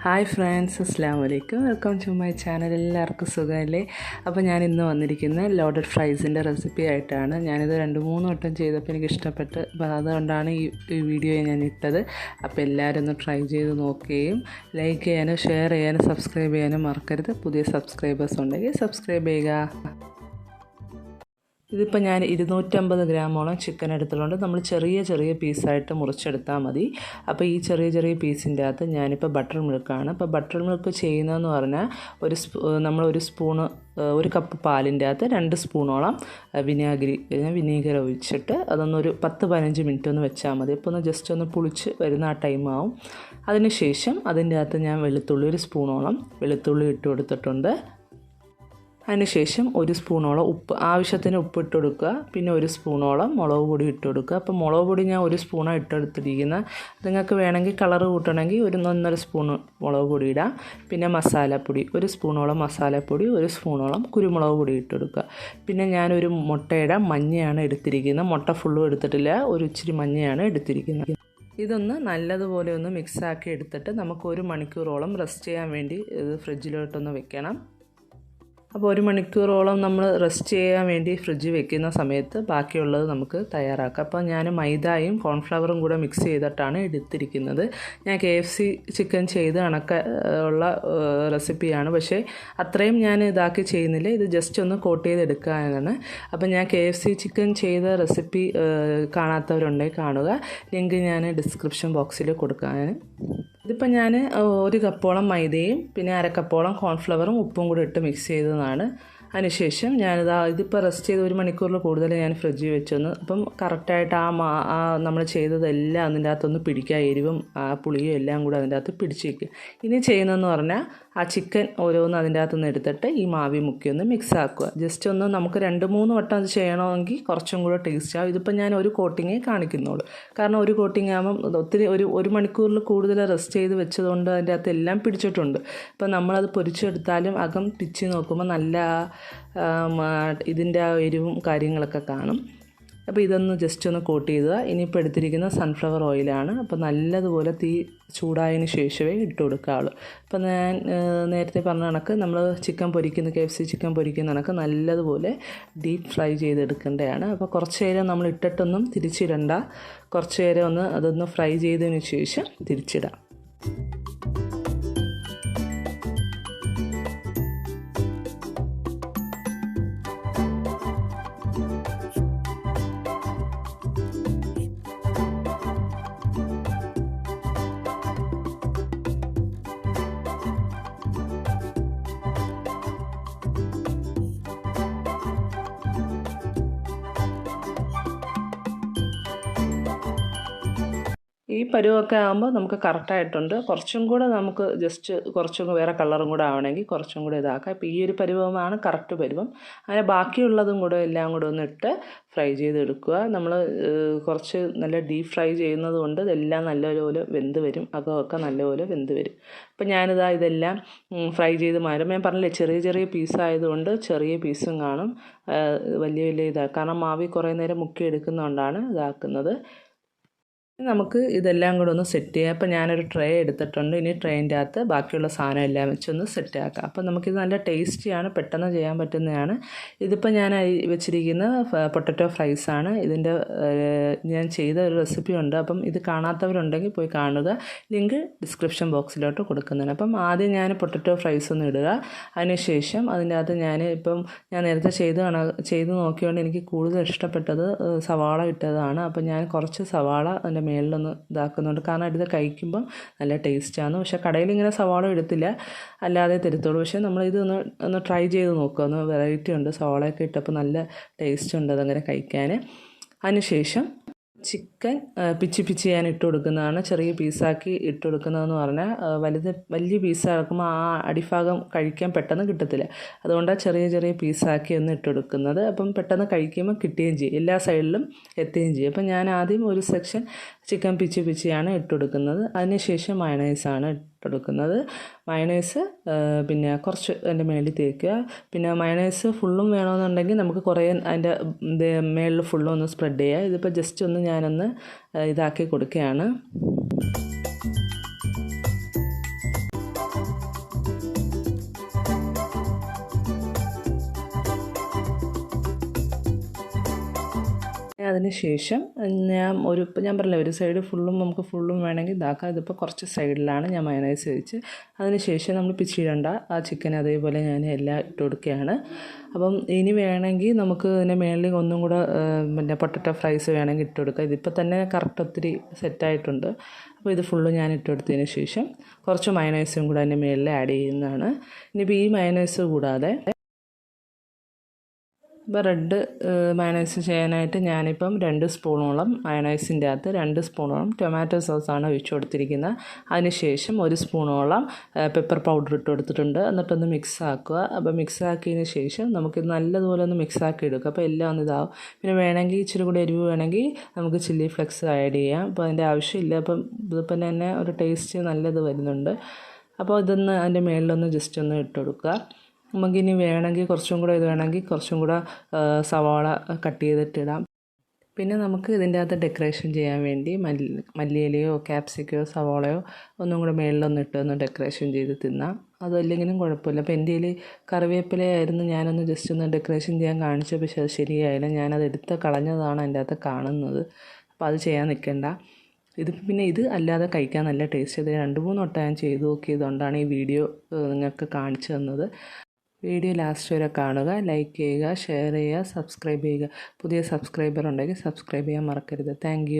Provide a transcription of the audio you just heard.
Hi friends, അസ്സലാമു അലൈക്കും. Welcome to my channel. എല്ലാവർക്കും സുഖമല്ലേ? അപ്പോൾ ഞാൻ ഇന്ന് വന്നിരിക്കുന്ന ലോഡഡ് ഫ്രൈസിൻ്റെ റെസിപ്പി ആയിട്ടാണ്. ഞാനിത് 2-3 വട്ടം ചെയ്തപ്പോൾ എനിക്ക് ഇഷ്ടപ്പെട്ട്, അപ്പോൾ അതുകൊണ്ടാണ് ഈ വീഡിയോ ഞാൻ ഇട്ടത്. അപ്പോൾ എല്ലാവരും ഒന്ന് ട്രൈ ചെയ്ത് നോക്കുകയും ലൈക്ക് ചെയ്യാനും ഷെയർ ചെയ്യാനും സബ്സ്ക്രൈബ് ചെയ്യാനും മറക്കരുത്. പുതിയ സബ്സ്ക്രൈബേഴ്സ് ഉണ്ടെങ്കിൽ സബ്സ്ക്രൈബ് ചെയ്യുക. ഇതിപ്പോൾ ഞാൻ 250 ഗ്രാമോളം ചിക്കൻ എടുത്തിട്ടുണ്ട്. നമ്മൾ ചെറിയ പീസായിട്ട് മുറിച്ചെടുത്താൽ മതി. അപ്പോൾ ഈ ചെറിയ പീസിൻ്റെ അകത്ത് ഞാനിപ്പോൾ ബട്ടർ മിൽക്കാണ്. അപ്പോൾ ബട്ടർ മിൽക്ക് ചെയ്യുന്നതെന്ന് പറഞ്ഞാൽ നമ്മൾ ഒരു കപ്പ് പാലിൻ്റെ അകത്ത് 2 സ്പൂണോളം വിനീഗർ ഒഴിച്ചിട്ട് അതൊന്നൊരു 10-15 മിനിറ്റ് ഒന്ന് വെച്ചാൽ മതി. അപ്പോൾ ഒന്ന് ജസ്റ്റ് ഒന്ന് പുളിച്ച് വരുന്ന ആ ടൈമാവും. അതിനുശേഷം അതിൻ്റെ അകത്ത് ഞാൻ ഒരു സ്പൂണോളം വെളുത്തുള്ളി ഇട്ട് കൊടുത്തിട്ടുണ്ട്. അതിനുശേഷം 1 സ്പൂണോളം ആവശ്യത്തിന് ഉപ്പ് ഇട്ട് കൊടുക്കുക. പിന്നെ 1 സ്പൂണോളം മുളക് പൊടി ഇട്ട് കൊടുക്കുക. അപ്പോൾ മുളക് പൊടി ഞാൻ 1 സ്പൂണാണ് ഇട്ടെടുത്തിരിക്കുന്നത്. നിങ്ങൾക്ക് വേണമെങ്കിൽ കളറ് കൂട്ടണമെങ്കിൽ 1-1.5 സ്പൂൺ മുളക് പൊടി ഇടാം. പിന്നെ മസാലപ്പൊടി 1 സ്പൂണോളം മസാലപ്പൊടി, 1 സ്പൂണോളം കുരുമുളക് പൊടി ഇട്ട് കൊടുക്കുക. പിന്നെ ഞാനൊരു മുട്ടയുടെ മഞ്ഞയാണ് എടുത്തിരിക്കുന്നത്. മുട്ട ഫുള്ളും എടുത്തിട്ടില്ല, ഒരു ഇച്ചിരി മഞ്ഞയാണ് എടുത്തിരിക്കുന്നത്. ഇതൊന്ന് നല്ലതുപോലെ ഒന്ന് മിക്സാക്കി എടുത്തിട്ട് നമുക്ക് 1 മണിക്കൂറോളം റെസ്റ്റ് ചെയ്യാൻ വേണ്ടി ഇത് ഫ്രിഡ്ജിലോട്ടൊന്ന് വെക്കണം. അപ്പോൾ 1 മണിക്കൂറോളം നമ്മൾ റെസ്റ്റ് ചെയ്യാൻ വേണ്ടി ഫ്രിഡ്ജിൽ വെക്കുന്ന സമയത്ത് ബാക്കിയുള്ളത് നമുക്ക് തയ്യാറാക്കാം. അപ്പോൾ ഞാൻ മൈദയും കോൺഫ്ലവറും കൂടെ മിക്സ് ചെയ്തിട്ടാണ് എടുത്തിരിക്കുന്നത്. ഞാൻ KFC ചിക്കൻ ചെയ്ത് ഉള്ള റെസിപ്പിയാണ്, പക്ഷേ അത്രയും ഞാൻ ഇതാക്കി ചെയ്യുന്നില്ല. ഇത് ജസ്റ്റ് ഒന്ന് കോട്ട് ചെയ്തെടുക്കാനാണ്. അപ്പോൾ ഞാൻ KFC ചിക്കൻ ചെയ്ത റെസിപ്പി കാണാത്തവരുണ്ടെങ്കിൽ കാണുക. ലിങ്ക് ഞാൻ ഡിസ്ക്രിപ്ഷൻ ബോക്സിൽ കൊടുക്കാൻ. ഇതിപ്പോൾ ഞാൻ 1 കപ്പോളം മൈദയും പിന്നെ 1/2 കപ്പോളം കോൺഫ്ലവറും ഉപ്പും കൂടി ഇട്ട് മിക്സ് ചെയ്തതാണ്. അതിനുശേഷം ഇതിപ്പോൾ റെസ്റ്റ് ചെയ്ത് 1 മണിക്കൂറിൽ കൂടുതൽ ഞാൻ ഫ്രിഡ്ജിൽ വെച്ചൊന്ന്. അപ്പം കറക്റ്റായിട്ട് നമ്മൾ ചെയ്തതെല്ലാം അതിൻ്റെ അകത്തൊന്ന് പിടിക്കുക. എരിവും പുളിയും എല്ലാം കൂടെ അതിൻ്റെ അകത്ത് പിടിച്ച് വയ്ക്കുക. ഇനി ചെയ്യുന്നതെന്ന് പറഞ്ഞാൽ ആ ചിക്കൻ ഓരോന്ന് അതിൻ്റെ അകത്തുനിന്ന് എടുത്തിട്ട് ഈ മാവി മുക്കി ഒന്ന് മിക്സ് ആക്കുക. ജസ്റ്റ് ഒന്ന് നമുക്ക് 2-3 വട്ടം അത് ചെയ്യണമെങ്കിൽ കുറച്ചും കൂടെ ടേസ്റ്റ് ആവും. ഇതിപ്പോൾ ഞാൻ 1 കോട്ടിങ്ങേ കാണിക്കുന്നുള്ളൂ. കാരണം 1 കോട്ടിങ് ആകുമ്പം ഒത്തിരി ഒരു മണിക്കൂറിൽ കൂടുതൽ റെസ്റ്റ് ചെയ്ത് വെച്ചതുകൊണ്ട് അതിൻ്റെ അകത്ത് എല്ലാം പിടിച്ചിട്ടുണ്ട്. അപ്പോൾ നമ്മളത് പൊരിച്ചെടുത്താലും അകം പിച്ചി നോക്കുമ്പോൾ നല്ല ഇതിൻ്റെ ആ എരിവും കാര്യങ്ങളൊക്കെ കാണും. അപ്പോൾ ഇതൊന്ന് ജസ്റ്റ് ഒന്ന് കോട്ട് ചെയ്തുക. ഇനിയിപ്പോൾ എടുത്തിരിക്കുന്ന സൺഫ്ലവർ ഓയിലാണ്. അപ്പോൾ നല്ലതുപോലെ തീ ചൂടായതിന് ശേഷമേ ഇട്ട് കൊടുക്കാവുള്ളൂ. അപ്പോൾ ഞാൻ നേരത്തെ പറഞ്ഞ കണക്ക് നമ്മൾ KFC ചിക്കൻ പൊരിക്കുന്ന കണക്ക് നല്ലതുപോലെ ഡീപ്പ് ഫ്രൈ ചെയ്തെടുക്കേണ്ടതാണ്. അപ്പോൾ കുറച്ച് നേരം നമ്മൾ ഇട്ടിട്ടൊന്നും തിരിച്ചിടണ്ട. കുറച്ച് നേരം അതൊന്ന് ഫ്രൈ ചെയ്തതിന് ശേഷം തിരിച്ചിടാം. ഈ പരുവമൊക്കെ ആകുമ്പോൾ നമുക്ക് കറക്റ്റായിട്ടുണ്ട്. കുറച്ചും കൂടെ നമുക്ക് കുറച്ചും വേറെ കളറും കൂടെ ആവണമെങ്കിൽ കുറച്ചും കൂടെ ഇതാക്കാം. ഇപ്പോൾ ഈ ഒരു പരുവമാണ് കറക്റ്റ് പരുവം. അങ്ങനെ ബാക്കിയുള്ളതും കൂടെ എല്ലാം കൂടെ ഒന്ന് ഇട്ട് ഫ്രൈ ചെയ്തെടുക്കുക. നമ്മൾ കുറച്ച് നല്ല ഡീപ്പ് ഫ്രൈ ചെയ്യുന്നത് കൊണ്ട് ഇതെല്ലാം നല്ലപോലെ വെന്ത് വരും. അകമൊക്കെ നല്ലപോലെ വെന്ത് വരും. അപ്പോൾ ഇതെല്ലാം ഫ്രൈ ചെയ്ത് മാറും. ഞാൻ പറഞ്ഞില്ലേ, ചെറിയ പീസായതുകൊണ്ട് ചെറിയ പീസും കാണും, വലിയ കാരണം മാവി കുറേ നേരം മുക്കി എടുക്കുന്നതുകൊണ്ടാണ് ഇതാക്കുന്നത്. നമുക്ക് ഇതെല്ലാം കൂടെ ഒന്ന് സെറ്റ് ചെയ്യാം. അപ്പോൾ ഞാനൊരു ട്രേ എടുത്തിട്ടുണ്ട്. ഇനി ട്രേൻ്റെ അകത്ത് ബാക്കിയുള്ള സാധനം എല്ലാം വെച്ചൊന്ന് സെറ്റാക്കാം. അപ്പോൾ നമുക്കിത് നല്ല ടേസ്റ്റിയാണ്, പെട്ടെന്ന് ചെയ്യാൻ പറ്റുന്നതാണ്. ഇതിപ്പോൾ ഞാൻ വെച്ചിരിക്കുന്ന പൊട്ടറ്റോ ഫ്രൈസാണ്. ഇതിൻ്റെ ഞാൻ ചെയ്ത ഒരു റെസിപ്പി ഉണ്ട്. അപ്പം ഇത് കാണാത്തവരുണ്ടെങ്കിൽ പോയി കാണുക. ലിങ്ക് ഡിസ്ക്രിപ്ഷൻ ബോക്സിലോട്ട് കൊടുക്കുന്നതാണ്. അപ്പം ആദ്യം ഞാൻ പൊട്ടറ്റോ ഫ്രൈസ് ഒന്ന് ഇടുക. അതിനുശേഷം അതിൻ്റെ അകത്ത് ഞാൻ നേരത്തെ ചെയ്ത് നോക്കിയോണ്ട് എനിക്ക് കൂടുതൽ ഇഷ്ടപ്പെട്ടത് സവാള ഇട്ടതാണ്. അപ്പം ഞാൻ കുറച്ച് സവാള അതിൻ്റെ മേളിലൊന്ന് ഇതാക്കുന്നുണ്ട്. കാരണം ഇത് കഴിക്കുമ്പം നല്ല ടേസ്റ്റാണ്. പക്ഷേ കടയിൽ ഇങ്ങനെ സവാള എടുത്തില്ല, അല്ലാതെ തരുത്തുള്ളൂ. പക്ഷേ നമ്മളിത് ഒന്ന് ട്രൈ ചെയ്ത് നോക്കുക. ഒന്ന് വെറൈറ്റി ഉണ്ട്. സവാളയൊക്കെ ഇട്ടപ്പോൾ നല്ല ടേസ്റ്റ് ഉണ്ട് അതങ്ങനെ കഴിക്കാൻ. അതിനുശേഷം ചിക്കൻ പിച്ചി ഞാൻ ഇട്ട് കൊടുക്കുന്നതാണ്. ചെറിയ പീസാക്കി ഇട്ട് കൊടുക്കുന്നതെന്ന് പറഞ്ഞാൽ വലിയ പീസാക്കുമ്പോൾ ആ അടിഭാഗം കഴിക്കാൻ പെട്ടെന്ന് കിട്ടത്തില്ല. അതുകൊണ്ടാണ് ചെറിയ പീസാക്കി ഒന്ന് ഇട്ട് കൊടുക്കുന്നത്. അപ്പം പെട്ടെന്ന് കഴിക്കുമ്പോൾ കിട്ടുകയും ചെയ്യും, എല്ലാ സൈഡിലും എത്തുകയും ചെയ്യും. അപ്പം ഞാൻ ആദ്യം ഒരു സെക്ഷൻ ചിക്കൻ പിച്ചിയാണ് ഇട്ട് കൊടുക്കുന്നത്. അതിനുശേഷം മയണൈസാണ് ഇട്ടെടുക്കുന്നത്. മയണൈസ് പിന്നെ കുറച്ച് അതിൻ്റെ മേളിൽ തേക്കുക. പിന്നെ മയണൈസ് ഫുള്ളും വേണമെന്നുണ്ടെങ്കിൽ നമുക്ക് കുറേ അതിൻ്റെ മേളിൽ ഫുള്ളും ഒന്ന് സ്പ്രെഡ് ചെയ്യുക. ഇതിപ്പോൾ ജസ്റ്റ് ഒന്ന് ഞാനൊന്ന് ഇതാക്കി കൊടുക്കുകയാണ്. അതിന് ശേഷം ഇപ്പം ഞാൻ പറഞ്ഞില്ല ഒരു സൈഡ് ഫുള്ളും നമുക്ക് ഫുള്ളും വേണമെങ്കിൽ ഇതാക്കാം. ഇതിപ്പോൾ കുറച്ച് സൈഡിലാണ് ഞാൻ മയണൈസ് ഒഴിച്ച്. അതിന് ശേഷം നമ്മൾ പിച്ചിടേണ്ട ആ ചിക്കൻ അതേപോലെ ഞാൻ എല്ലാം ഇട്ട് കൊടുക്കുകയാണ്. അപ്പം ഇനി വേണമെങ്കിൽ നമുക്ക് ഇതിൻ്റെ മേളിൽ ഒന്നും കൂടെ പിന്നെ പൊട്ടറ്റോ ഫ്രൈസ് വേണമെങ്കിൽ ഇട്ട് കൊടുക്കാം. ഇതിപ്പോൾ തന്നെ കറക്റ്റ് ഒത്തിരി സെറ്റായിട്ടുണ്ട്. അപ്പോൾ ഇത് ഫുള്ള് ഞാൻ ഇട്ട് കൊടുത്തതിന് ശേഷം കുറച്ച് മയണൈസും കൂടെ അതിൻ്റെ മേളിൽ ആഡ് ചെയ്യുന്നതാണ്. ഇനിയിപ്പോൾ ഈ മയണൈസ് കൂടാതെ ഇപ്പോൾ റെഡ് മയണൈസ് ചെയ്യാനായിട്ട് ഞാനിപ്പം 2 സ്പൂണോളം മയണൈസിൻ്റെ അകത്ത് 2 സ്പൂണോളം ടൊമാറ്റോ സോസാണ് ഒഴിച്ച് കൊടുത്തിരിക്കുന്നത്. അതിന് ശേഷം 1 സ്പൂണോളം പെപ്പർ പൗഡർ ഇട്ട് കൊടുത്തിട്ടുണ്ട്. എന്നിട്ടൊന്ന് മിക്സ് ആക്കുക. അപ്പോൾ മിക്സ് ആക്കിയതിന് ശേഷം നമുക്കിത് നല്ലതുപോലെ ഒന്ന് മിക്സ് ആക്കി എടുക്കുക. അപ്പോൾ എല്ലാം ഒന്ന് ഇതാവും. പിന്നെ വേണമെങ്കിൽ ഇച്ചിരി കൂടി എരിവ് വേണമെങ്കിൽ നമുക്ക് ചില്ലി ഫ്ലെക്സ് ആഡ് ചെയ്യാം. അപ്പോൾ അതിൻ്റെ ആവശ്യമില്ല. അപ്പം ഇതിപ്പം തന്നെ ഒരു ടേസ്റ്റ് നല്ലത് വരുന്നുണ്ട്. അപ്പോൾ ഇതൊന്ന് അതിൻ്റെ മേളിലൊന്ന് ജസ്റ്റ് ഒന്ന് ഇട്ട് കൊടുക്കുക. നമുക്കിനി വേണമെങ്കിൽ കുറച്ചും കൂടെ ഇത് വേണമെങ്കിൽ കുറച്ചും കൂടെ സവാള കട്ട് ചെയ്തിട്ടിടാം. പിന്നെ നമുക്ക് ഇതിൻ്റെ അകത്ത് ഡെക്കറേഷൻ ചെയ്യാൻ വേണ്ടി മല്ലിയിലയോ ക്യാപ്സിക്കോ സവാളയോ ഒന്നും കൂടെ മേളിലൊന്ന് ഇട്ടൊന്ന് ഡെക്കറേഷൻ ചെയ്ത് തിന്നാം. അതല്ലെങ്കിലും കുഴപ്പമില്ല. അപ്പോൾ എൻ്റെ കയ്യിൽ കറിവേപ്പിലയായിരുന്നു. ഞാനൊന്ന് ജസ്റ്റ് ഒന്ന് ഡെക്കറേഷൻ ചെയ്യാൻ കാണിച്ചു. പക്ഷേ അത് ശരിയായില്ല. ഞാനത് എടുത്ത് കളഞ്ഞതാണ് അതിൻ്റെ അകത്ത് കാണുന്നത്. അപ്പോൾ അത് ചെയ്യാൻ നിൽക്കണ്ട. പിന്നെ ഇത് അല്ലാതെ കഴിക്കാൻ നല്ല ടേസ്റ്റ്. ഇത് 2-3 വട്ടം ഞാൻ ചെയ്ത് നോക്കിയതുകൊണ്ടാണ് ഈ വീഡിയോ നിങ്ങൾക്ക് കാണിച്ചു തന്നത്. വീഡിയോ ലാസ്റ്റ് വരെ കാണുക, ലൈക്ക് ചെയ്യുക, ഷെയർ ചെയ്യുക, സബ്സ്ക്രൈബ് ചെയ്യുക. പുതിയ സബ്സ്ക്രൈബർ ഉണ്ടെങ്കിൽ സബ്സ്ക്രൈബ് ചെയ്യാൻ മറക്കരുത്. Thank you.